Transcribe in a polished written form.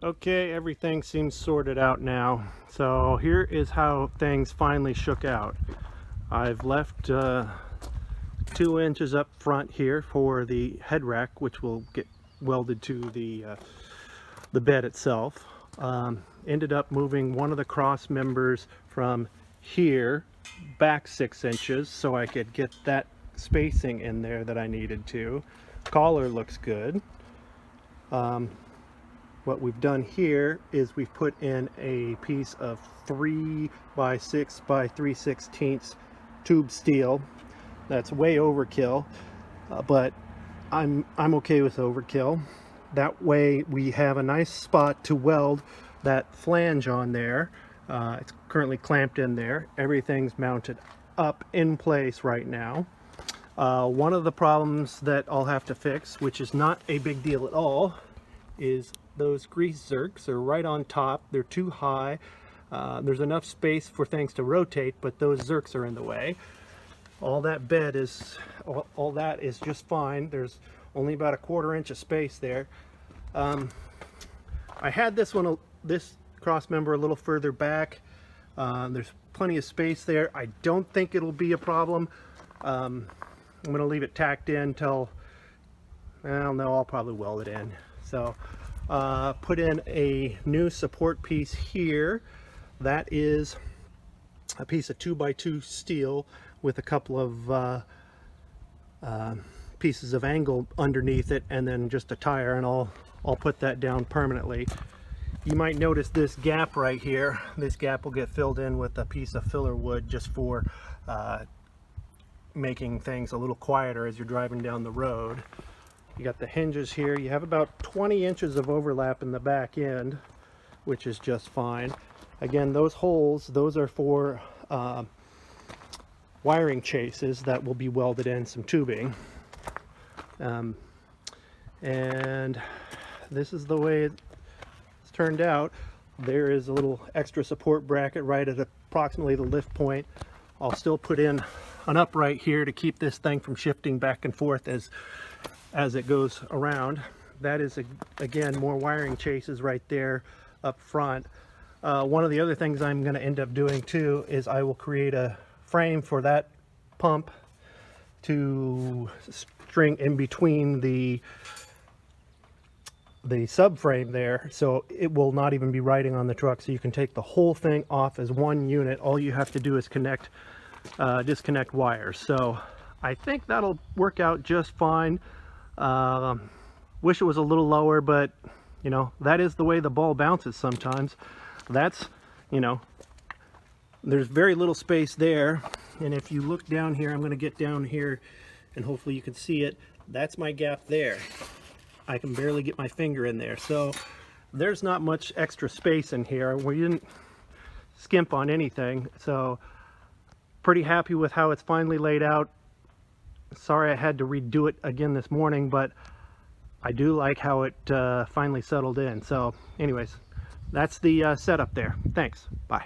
Okay, everything seems sorted out now. So here is how things finally shook out. I've left 2 inches up front here for the head rack, which will get welded to the bed itself. Ended up moving one of the cross members from here back 6 inches so I could get that spacing in there that I needed to. Collar looks good. What we've done here is we've put in a piece of 3 by 6 by 3/16 tube steel. That's way overkill, but I'm okay with overkill. That way we have a nice spot to weld that flange on there. It's currently clamped in there. Everything's mounted up in place right now. One of the problems that I'll have to fix, which is not a big deal at all, is those grease zerks are right on top. They're too high. There's enough space for things to rotate, but those zerks are in the way. All that bed is, all that is just fine. There's only about a 1/4 inch of space there. I had this cross member a little further back. There's plenty of space there. I don't think it'll be a problem. I'm going to leave it tacked in till, well, no, I'll probably weld it in. So put in a new support piece here. That is a piece of 2 by 2 steel with a couple of pieces of angle underneath it, and then just a tire, and I'll put that down permanently. You might notice this gap right here. This gap will get filled in with a piece of filler wood just for making things a little quieter as you're driving down the road. You got the hinges here. You have about 20 inches of overlap in the back end, which is just fine. Again, those holes, those are for wiring chases that will be welded in some tubing. And this is the way it's turned out. There is a little extra support bracket right at approximately the lift point. I'll still put in an upright here to keep this thing from shifting back and forth as it goes around. That is, again, more wiring chases right there up front. One of the other things I'm going to end up doing too is I will create a frame for that pump to string in between the subframe there, so it will not even be riding on the truck. So you can take the whole thing off as one unit. All you have to do is disconnect wires. So I think that'll work out just fine. Wish it was a little lower, but you know, that is the way the ball bounces sometimes. That's, you know, there's very little space there, and if you look down here, I'm going to get down here and hopefully you can see it. That's my gap there. I can barely get my finger in there, so there's not much extra space in here. We didn't skimp on anything, so pretty happy with how it's finally laid out. Sorry I had to redo it again this morning, but I do like how it finally settled in. So anyways, that's the setup there. Thanks. Bye.